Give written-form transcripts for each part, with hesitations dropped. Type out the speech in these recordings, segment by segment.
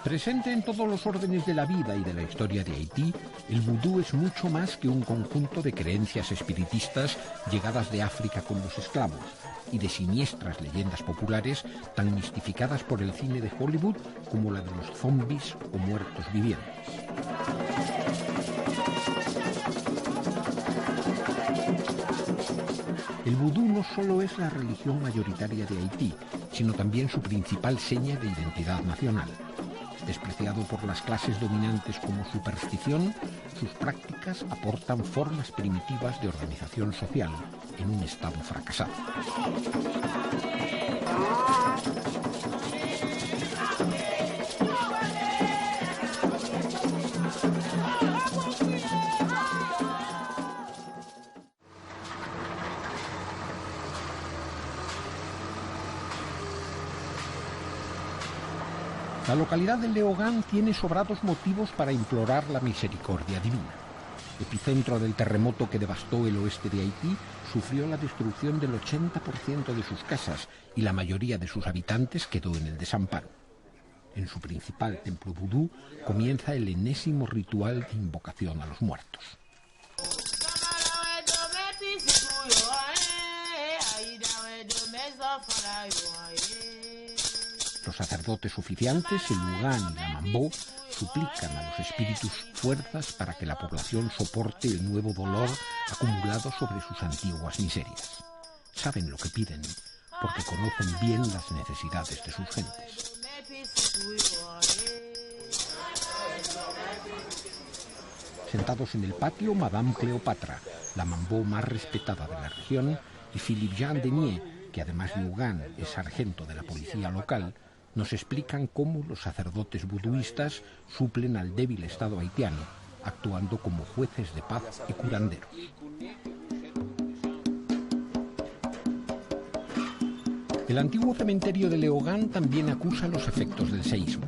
Presente en todos los órdenes de la vida y de la historia de Haití, el vudú es mucho más que un conjunto de creencias espiritistas llegadas de África con los esclavos y de siniestras leyendas populares tan mistificadas por el cine de Hollywood como la de los zombies o muertos vivientes. El vudú no solo es la religión mayoritaria de Haití, sino también su principal seña de identidad nacional. Despreciado por las clases dominantes como superstición, sus prácticas aportan formas primitivas de organización social en un estado fracasado. La localidad de Léogâne tiene sobrados motivos para implorar la misericordia divina. Epicentro del terremoto que devastó el oeste de Haití, sufrió la destrucción del 80% de sus casas y la mayoría de sus habitantes quedó en el desamparo. En su principal templo vudú comienza el enésimo ritual de invocación a los muertos. Los sacerdotes oficiantes, el Ugán y la Mambó, suplican a los espíritus fuerzas para que la población soporte el nuevo dolor acumulado sobre sus antiguas miserias. Saben lo que piden, porque conocen bien las necesidades de sus gentes. Sentados en el patio, Madame Cleopatra, la Mambó más respetada de la región, y Philippe Jean Denier, que además de Ugán es sargento de la policía local, nos explican cómo los sacerdotes buduistas suplen al débil Estado haitiano, actuando como jueces de paz y curanderos. El antiguo cementerio de Léogâne también acusa los efectos del seísmo.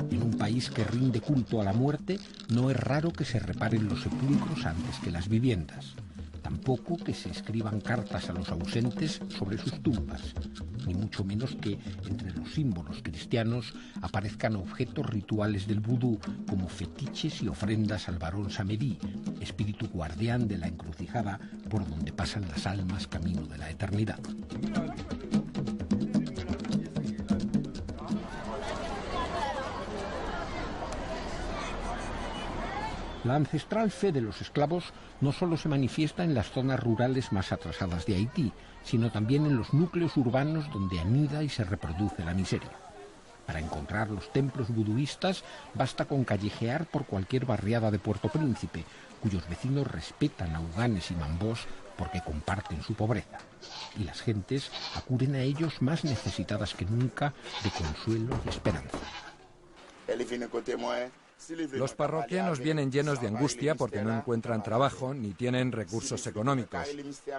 En un país que rinde culto a la muerte, no es raro que se reparen los sepulcros antes que las viviendas. Tampoco que se escriban cartas a los ausentes sobre sus tumbas, ni mucho menos que entre los símbolos cristianos aparezcan objetos rituales del vudú como fetiches y ofrendas al varón Samedi, espíritu guardián de la encrucijada por donde pasan las almas camino de la eternidad. La ancestral fe de los esclavos no solo se manifiesta en las zonas rurales más atrasadas de Haití, sino también en los núcleos urbanos donde anida y se reproduce la miseria. Para encontrar los templos buduistas basta con callejear por cualquier barriada de Puerto Príncipe, cuyos vecinos respetan a uganes y mambós porque comparten su pobreza. Y las gentes acuden a ellos más necesitadas que nunca de consuelo y esperanza. Los parroquianos vienen llenos de angustia porque no encuentran trabajo ni tienen recursos económicos,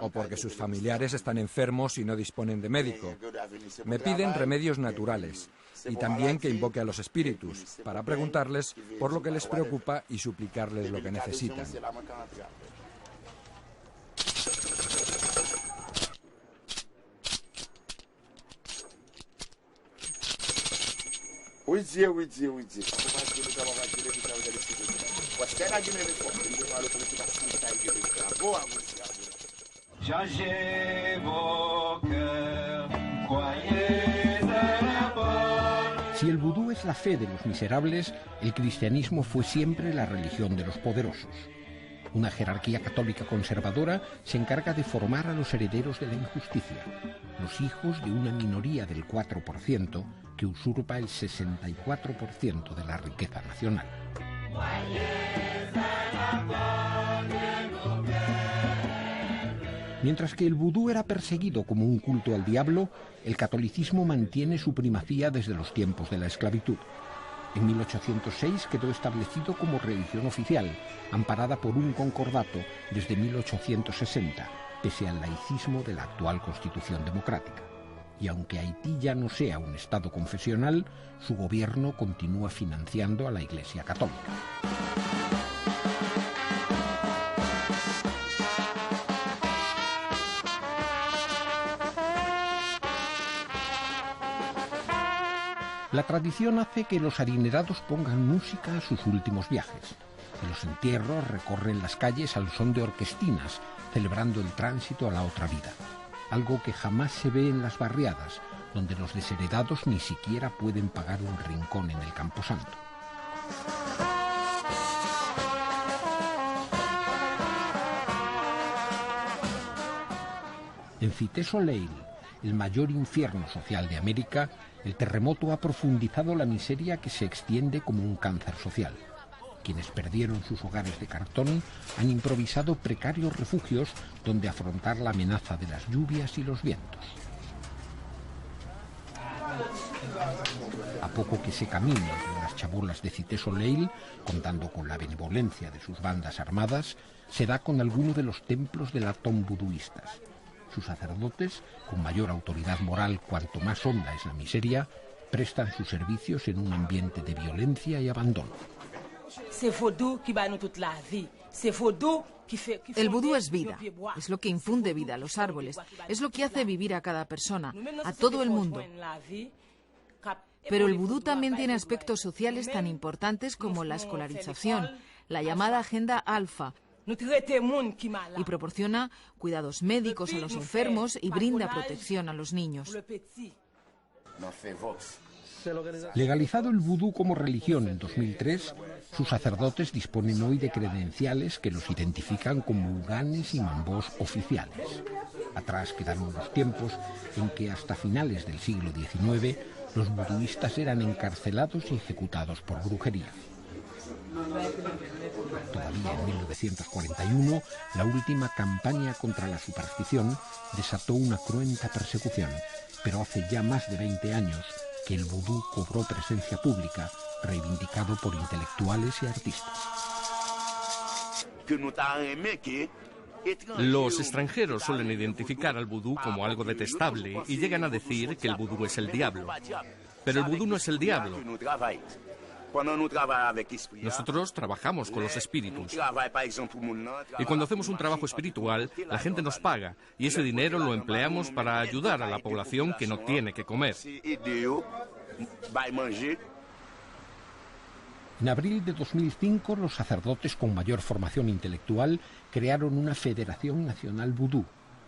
o porque sus familiares están enfermos y no disponen de médico. Me piden remedios naturales y también que invoque a los espíritus para preguntarles por lo que les preocupa y suplicarles lo que necesitan. Si el vudú es la fe de los miserables, el cristianismo fue siempre la religión de los poderosos. Una jerarquía católica conservadora se encarga de formar a los herederos de la injusticia, los hijos de una minoría del 4% que usurpa el 64% de la riqueza nacional. Mientras que el vudú era perseguido como un culto al diablo, el catolicismo mantiene su primacía desde los tiempos de la esclavitud. En 1806 quedó establecido como religión oficial, amparada por un concordato desde 1860, pese al laicismo de la actual Constitución democrática. Y aunque Haití ya no sea un Estado confesional, su gobierno continúa financiando a la Iglesia Católica. La tradición hace que los adinerados pongan música a sus últimos viajes. En los entierros recorren las calles al son de orquestinas, celebrando el tránsito a la otra vida. Algo que jamás se ve en las barriadas, donde los desheredados ni siquiera pueden pagar un rincón en el camposanto. En Cité Soleil, el mayor infierno social de América, el terremoto ha profundizado la miseria que se extiende como un cáncer social. Quienes perdieron sus hogares de cartón han improvisado precarios refugios donde afrontar la amenaza de las lluvias y los vientos. A poco que se camine entre las chabolas de Cité Soleil, contando con la benevolencia de sus bandas armadas, se da con alguno de los templos de la Tom buduistas. Sus sacerdotes, con mayor autoridad moral cuanto más honda es la miseria, prestan sus servicios en un ambiente de violencia y abandono. El vudú es vida, es lo que infunde vida a los árboles, es lo que hace vivir a cada persona, a todo el mundo. Pero el vudú también tiene aspectos sociales tan importantes como la escolarización, la llamada agenda alfa, y proporciona cuidados médicos a los enfermos y brinda protección a los niños. Legalizado el vudú como religión en 2003, sus sacerdotes disponen hoy de credenciales que los identifican como uganes y mambós oficiales. Atrás quedaron los tiempos en que hasta finales del siglo XIX los buduistas eran encarcelados y ejecutados por brujería. Todavía en 1941, la última campaña contra la superstición desató una cruenta persecución, pero hace ya más de 20 años que el vudú cobró presencia pública, reivindicado por intelectuales y artistas. Los extranjeros suelen identificar al vudú como algo detestable y llegan a decir que el vudú es el diablo. Pero el vudú no es el diablo. Nosotros trabajamos con los espíritus. Y cuando hacemos un trabajo espiritual, la gente nos paga y ese dinero lo empleamos para ayudar a la población que no tiene que comer. En abril de 2005, los sacerdotes con mayor formación intelectual crearon una Federación Nacional Vudú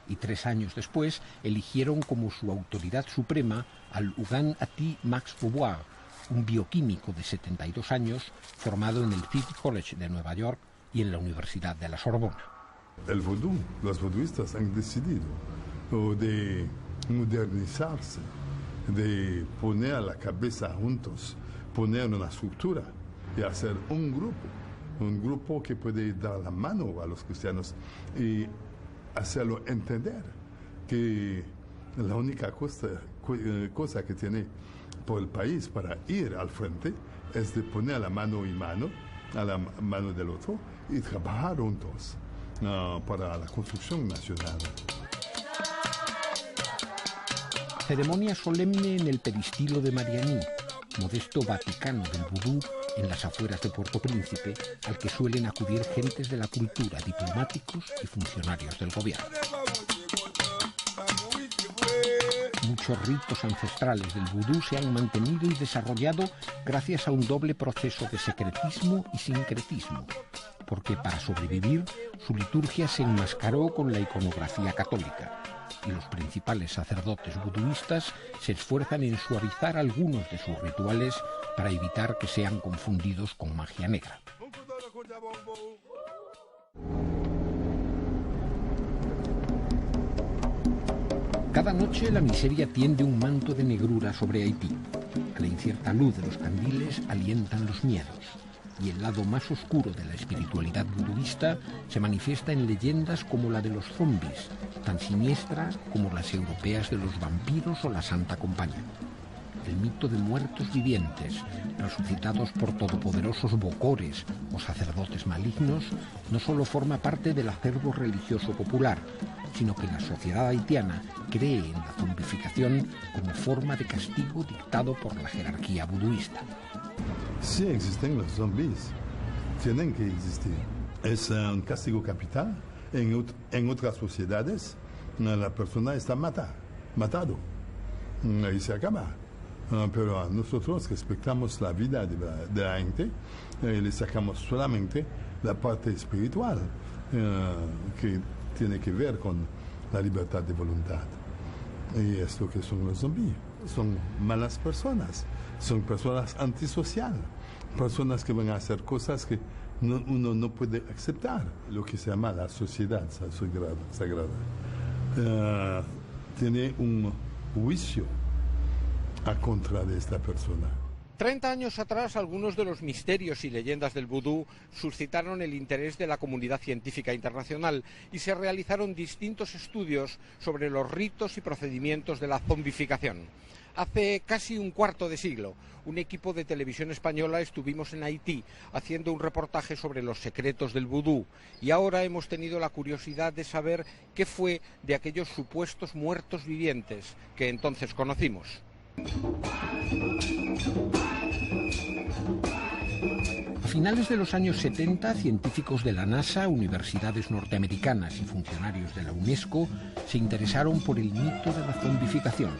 y 3 años después eligieron como su autoridad suprema al Ugan Ati Max Beauvoir, un bioquímico de 72 años formado en el City College de Nueva York y en la Universidad de la Sorbona. El vudú, los buduistas han decidido de modernizarse, de poner la cabeza juntos, poner una estructura y hacer un grupo que puede dar la mano a los cristianos y hacerlo entender que la única cosa que tiene por el país para ir al frente es de poner la mano y mano a la mano del otro y trabajar juntos para la construcción nacional. Ceremonia solemne en el peristilo de Marianí, modesto Vaticano del vudú en las afueras de Puerto Príncipe, al que suelen acudir gentes de la cultura, diplomáticos y funcionarios del gobierno. Muchos ritos ancestrales del vudú se han mantenido y desarrollado gracias a un doble proceso de secretismo y sincretismo, porque para sobrevivir su liturgia se enmascaró con la iconografía católica, y los principales sacerdotes buduistas se esfuerzan en suavizar algunos de sus rituales para evitar que sean confundidos con magia negra. Cada noche la miseria tiende un manto de negrura sobre Haití. A la incierta luz de los candiles alientan los miedos, y el lado más oscuro de la espiritualidad buduista se manifiesta en leyendas como la de los zombies, tan siniestra como las europeas de los vampiros o la Santa Compañía. El mito de muertos vivientes, resucitados por todopoderosos bocores o sacerdotes malignos, no solo forma parte del acervo religioso popular, sino que la sociedad haitiana cree en la zombificación como forma de castigo dictado por la jerarquía buduista. Si existen los zombies, tienen que existir. Es un castigo capital. En otras sociedades, la persona está matado y se acaba. Pero nosotros respetamos la vida de la gente y le sacamos solamente la parte espiritual que tiene que ver con la libertad de voluntad. Y esto que son los zombies. Son malas personas, son personas antisociales, personas que van a hacer cosas que uno no puede aceptar. Lo que se llama la sociedad sagrada. Tiene un juicio a contra de esta persona. 30 años atrás, algunos de los misterios y leyendas del vudú suscitaron el interés de la comunidad científica internacional y se realizaron distintos estudios sobre los ritos y procedimientos de la zombificación. Hace casi un cuarto de siglo, un equipo de televisión española estuvimos en Haití haciendo un reportaje sobre los secretos del vudú y ahora hemos tenido la curiosidad de saber qué fue de aquellos supuestos muertos vivientes que entonces conocimos. A finales de los años 70, científicos de la NASA, universidades norteamericanas y funcionarios de la UNESCO se interesaron por el mito de la zombificación.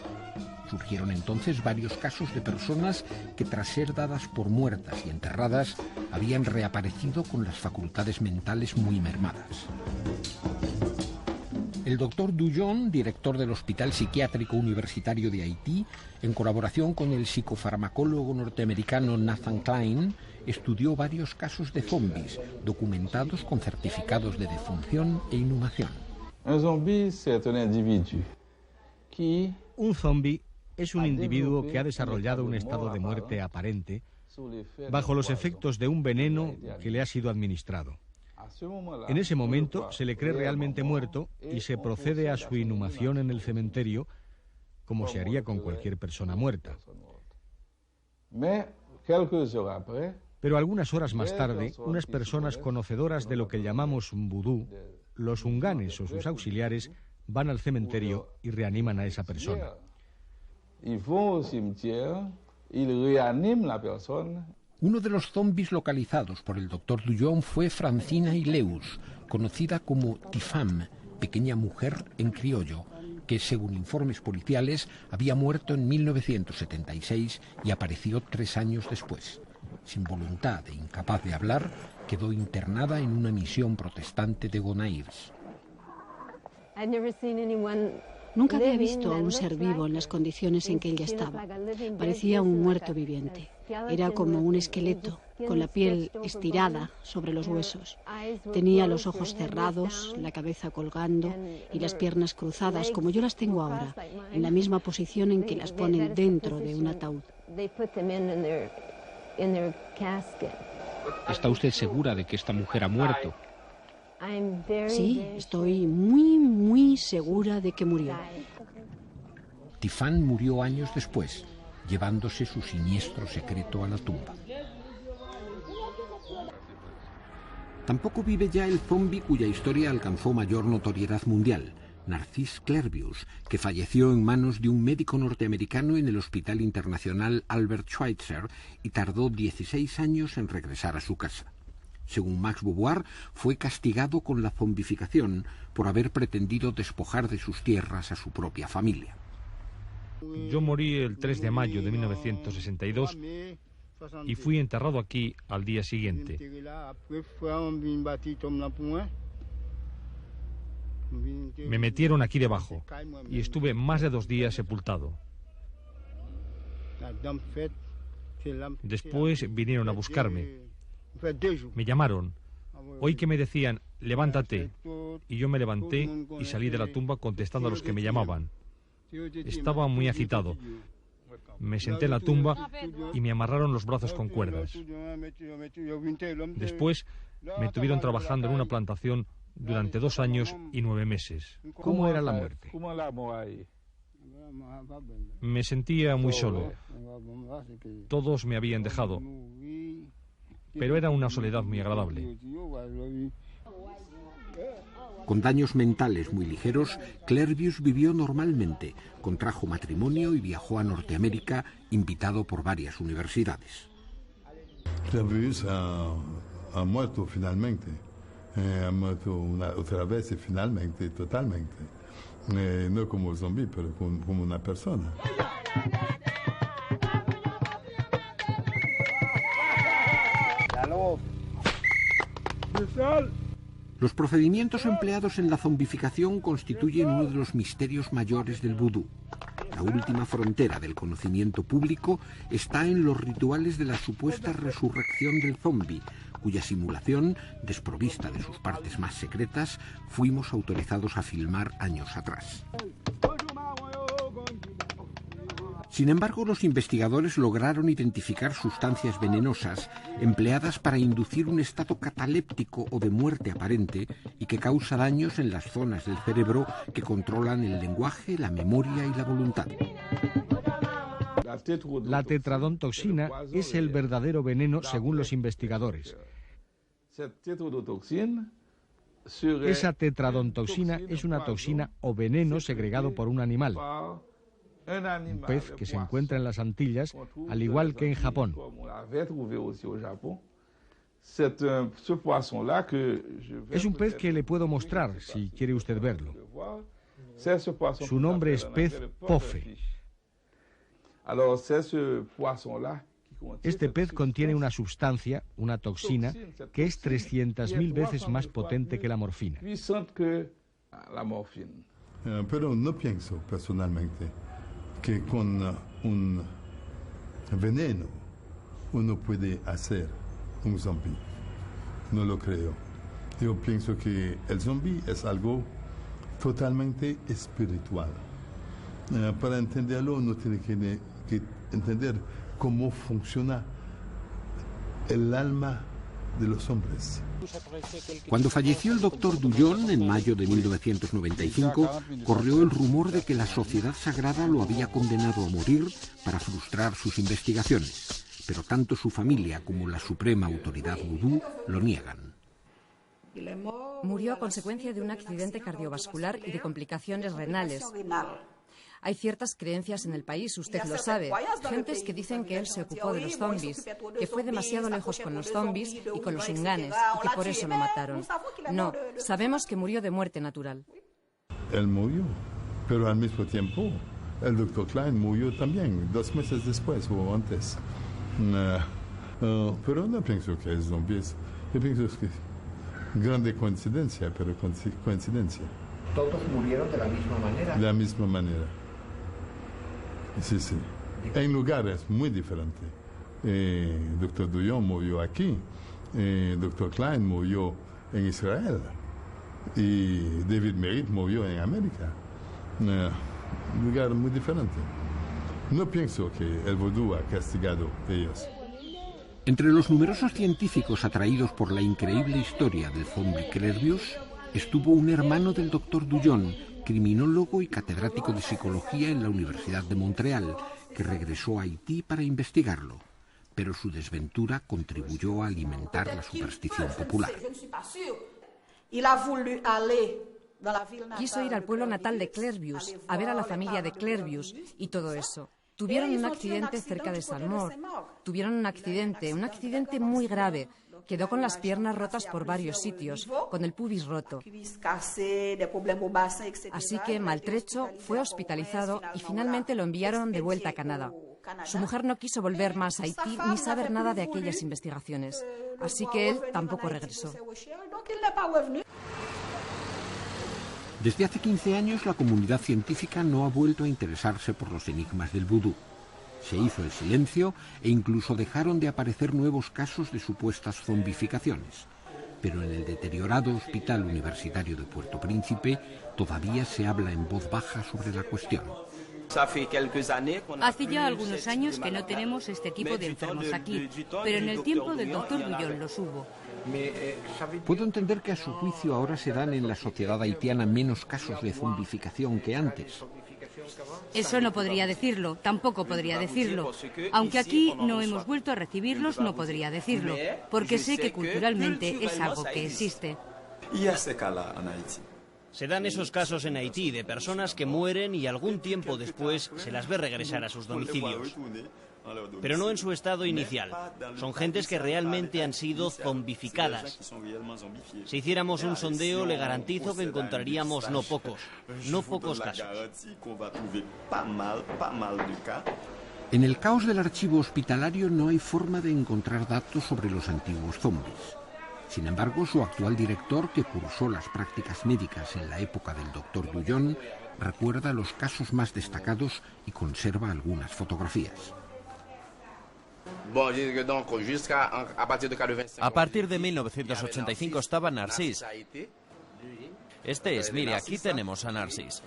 Surgieron entonces varios casos de personas que, tras ser dadas por muertas y enterradas, habían reaparecido con las facultades mentales muy mermadas. El doctor Dujon, director del Hospital Psiquiátrico Universitario de Haití, en colaboración con el psicofarmacólogo norteamericano Nathan Klein, estudió varios casos de zombies, documentados con certificados de defunción e inhumación. Un zombi es un individuo que ha desarrollado un estado de muerte aparente bajo los efectos de un veneno que le ha sido administrado. En ese momento se le cree realmente muerto y se procede a su inhumación en el cementerio, como se haría con cualquier persona muerta. Pero algunas horas más tarde, unas personas conocedoras de lo que llamamos vudú, los unganes o sus auxiliares, van al cementerio y reaniman a esa persona. Uno de los zombis localizados por el doctor Dujon fue Francina Ileus, conocida como Tifam, pequeña mujer en criollo, que según informes policiales había muerto en 1976 y apareció 3 años después. Sin voluntad e incapaz de hablar, quedó internada en una misión protestante de Gonaives. Nunca había visto a un ser vivo en las condiciones en que ella estaba. Parecía un muerto viviente. Era como un esqueleto, con la piel estirada sobre los huesos. Tenía los ojos cerrados, la cabeza colgando y las piernas cruzadas, como yo las tengo ahora, en la misma posición en que las ponen dentro de un ataúd. ¿Está usted segura de que esta mujer ha muerto? Sí, estoy muy segura de que murió. Tifán murió años después, llevándose su siniestro secreto a la tumba. Tampoco vive ya el zombi cuya historia alcanzó mayor notoriedad mundial, Narcís Clervius, que falleció en manos de un médico norteamericano en el Hospital Internacional Albert Schweitzer y tardó 16 años en regresar a su casa. Según Max Beauvoir, fue castigado con la zombificación por haber pretendido despojar de sus tierras a su propia familia. Yo morí el 3 de mayo de 1962 y fui enterrado aquí al día siguiente. Me metieron aquí debajo y estuve más de 2 días sepultado. Después vinieron a buscarme. Me llamaron. Oí que me decían, levántate. Y yo me levanté y salí de la tumba contestando a los que me llamaban. Estaba muy agitado. Me senté en la tumba y me amarraron los brazos con cuerdas. Después me tuvieron trabajando en una plantación durante 2 años y 9 meses. ¿Cómo era la muerte? Me sentía muy solo. Todos me habían dejado. Pero era una soledad muy agradable. Con daños mentales muy ligeros, Clervius vivió normalmente, contrajo matrimonio y viajó a Norteamérica, invitado por varias universidades. Clervius ha muerto finalmente. Ha muerto otra vez y finalmente, totalmente. No como zombie, pero como una persona. Los procedimientos empleados en la zombificación constituyen uno de los misterios mayores del vudú. La última frontera del conocimiento público está en los rituales de la supuesta resurrección del zombi, cuya simulación, desprovista de sus partes más secretas, fuimos autorizados a filmar años atrás. Sin embargo, los investigadores lograron identificar sustancias venenosas empleadas para inducir un estado cataléptico o de muerte aparente y que causa daños en las zonas del cerebro que controlan el lenguaje, la memoria y la voluntad. La tetradontoxina es el verdadero veneno según los investigadores. Esa tetradontoxina es una toxina o veneno segregado por un animal. Un pez que se encuentra en las Antillas, al igual que en Japón. Es un pez que le puedo mostrar, si quiere usted verlo. Su nombre es pez pofe. Este pez contiene una sustancia, una toxina, que es 300.000 veces más potente que la morfina. Pero no pienso personalmente que con un veneno uno puede hacer un zombie. No lo creo. Yo pienso que el zombie es algo totalmente espiritual. Para entenderlo uno tiene que entender cómo funciona el alma de los hombres. Cuando falleció el doctor Dullon en mayo de 1995, corrió el rumor de que la Sociedad Sagrada lo había condenado a morir para frustrar sus investigaciones, pero tanto su familia como la suprema autoridad vudú lo niegan. Murió a consecuencia de un accidente cardiovascular y de complicaciones renales. Hay ciertas creencias en el país, usted lo sabe. Gentes que dicen que él se ocupó de los zombies, que fue demasiado lejos con los zombies y con los inganes, y que por eso lo mataron. No, sabemos que murió de muerte natural. Él murió, pero al mismo tiempo el doctor Klein murió también, 2 meses después o antes. Pero no pienso que es zombies. Yo pienso que es grande coincidencia, pero coincidencia. ¿Todos murieron de la misma manera? De la misma manera. Sí, sí. En lugares muy diferentes. Dr. Dullon murió aquí. Dr. Klein murió en Israel. Y David Merritt murió en América. Un lugar muy diferente. No pienso que el vudú ha castigado a ellos. Entre los numerosos científicos atraídos por la increíble historia del zombie Clervius, estuvo un hermano del doctor Dullon, criminólogo y catedrático de psicología en la Universidad de Montreal, que regresó a Haití para investigarlo. Pero su desventura contribuyó a alimentar la superstición popular. Quiso ir al pueblo natal de Clervius, a ver a la familia de Clervius y todo eso. Tuvieron un accidente cerca de Salmor. Tuvieron un accidente muy grave. Quedó con las piernas rotas por varios sitios, con el pubis roto. Así que, maltrecho, fue hospitalizado y finalmente lo enviaron de vuelta a Canadá. Su mujer no quiso volver más a Haití ni saber nada de aquellas investigaciones. Así que él tampoco regresó. Desde hace 15 años la comunidad científica no ha vuelto a interesarse por los enigmas del vudú. Se hizo el silencio e incluso dejaron de aparecer nuevos casos de supuestas zombificaciones. Pero en el deteriorado Hospital Universitario de Puerto Príncipe todavía se habla en voz baja sobre la cuestión. Hace ya algunos años que no tenemos este tipo de enfermos aquí, pero en el tiempo del doctor Dullon los hubo. Puedo entender que a su juicio ahora se dan en la sociedad haitiana menos casos de zombificación que antes. Eso no podría decirlo, tampoco podría decirlo. Aunque aquí no hemos vuelto a recibirlos, no podría decirlo, porque sé que culturalmente es algo que existe. Se dan esos casos en Haití de personas que mueren y algún tiempo después se las ve regresar a sus domicilios. Pero no en su estado inicial. Son gentes que realmente han sido zombificadas. Si hiciéramos un sondeo, le garantizo que encontraríamos no pocos casos. En el caos del archivo hospitalario no hay forma de encontrar datos sobre los antiguos zombies. Sin embargo, su actual director, que cursó las prácticas médicas en la época del doctor Dullon, recuerda los casos más destacados y conserva algunas fotografías. A partir de 1985 estaba Narcís. Este es, mire, aquí tenemos a Narcís.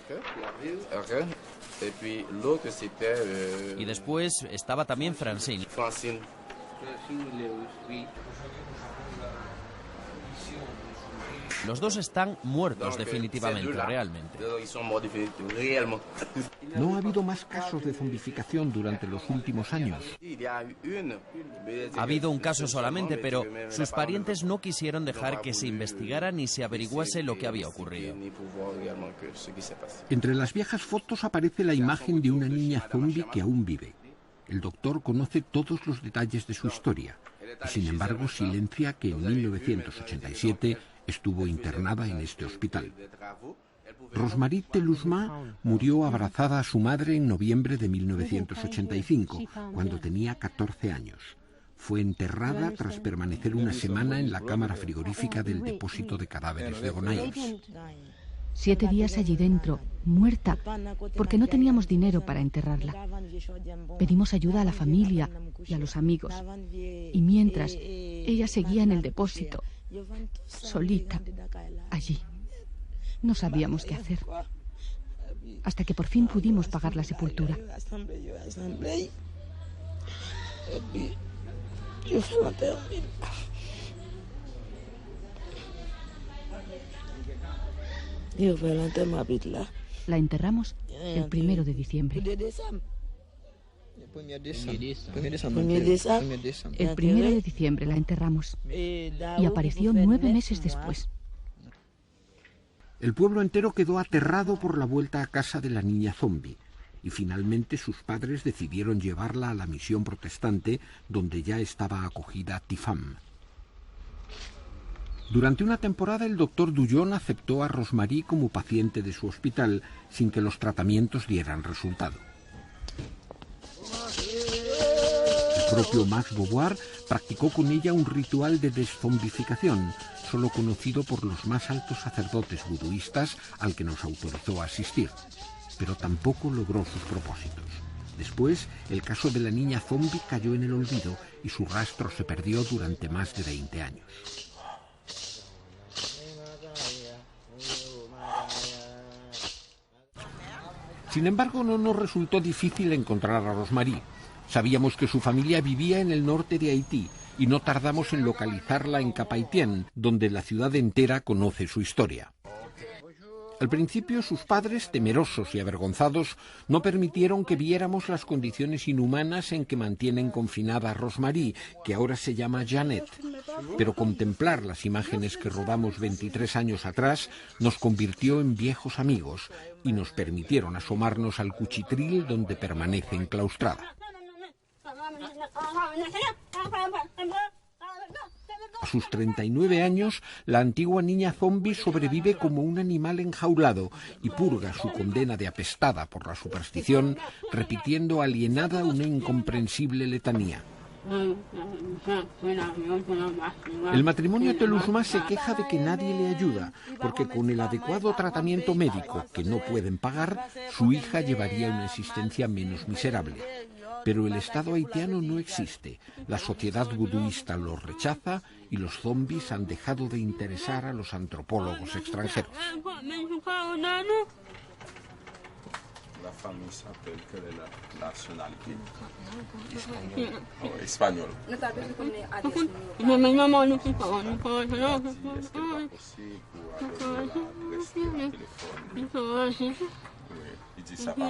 Y después estaba también Francine. Los dos están muertos definitivamente, realmente. No ha habido más casos de zombificación durante los últimos años. Ha habido un caso solamente, pero sus parientes no quisieron dejar que se investigara ni se averiguase lo que había ocurrido. Entre las viejas fotos aparece la imagen de una niña zombie que aún vive. El doctor conoce todos los detalles de su historia y, sin embargo, silencia que en 1987 estuvo internada en este hospital. Rosemarie Telusma murió abrazada a su madre en noviembre de 1985, cuando tenía 14 años. Fue enterrada tras permanecer una semana en la cámara frigorífica del depósito de cadáveres de Gonaives. 7 días allí dentro, muerta, porque no teníamos dinero para enterrarla. Pedimos ayuda a la familia y a los amigos. Y mientras, ella seguía en el depósito, solita, allí. No sabíamos qué hacer. Hasta que por fin pudimos pagar la sepultura. La enterramos el 1 de diciembre. El 1 de diciembre la enterramos y apareció 9 meses después. El pueblo entero quedó aterrado por la vuelta a casa de la niña zombie y finalmente sus padres decidieron llevarla a la misión protestante donde ya estaba acogida Tifam. Durante una temporada el doctor Dullon aceptó a Rosemarie como paciente de su hospital sin que los tratamientos dieran resultado. El propio Max Beauvoir practicó con ella un ritual de deszombificación, solo conocido por los más altos sacerdotes buduistas al que nos autorizó a asistir, pero tampoco logró sus propósitos. Después, el caso de la niña zombie cayó en el olvido y su rastro se perdió durante más de 20 años. Sin embargo, no nos resultó difícil encontrar a Rosemarie. Sabíamos que su familia vivía en el norte de Haití y no tardamos en localizarla en Cap-Haitien, donde la ciudad entera conoce su historia. Al principio, sus padres, temerosos y avergonzados, no permitieron que viéramos las condiciones inhumanas en que mantienen confinada a Rosemarie, que ahora se llama Janet. Pero contemplar las imágenes que rodamos 23 años atrás nos convirtió en viejos amigos y nos permitieron asomarnos al cuchitril donde permanece enclaustrada. A sus 39 años, la antigua niña zombie sobrevive como un animal enjaulado y purga su condena de apestada por la superstición, repitiendo alienada una incomprensible letanía. El matrimonio Telusma se queja de que nadie le ayuda, porque con el adecuado tratamiento médico que no pueden pagar, su hija llevaría una existencia menos miserable. Pero el Estado haitiano no existe, la sociedad buduista los rechaza y los zombies han dejado de interesar a los antropólogos extranjeros. La famille s'appelle quelle est la nationalité? Espagnol. Est-ce que c'est pas possible pour avoir le respirer téléphone? Oui, il dit ça va.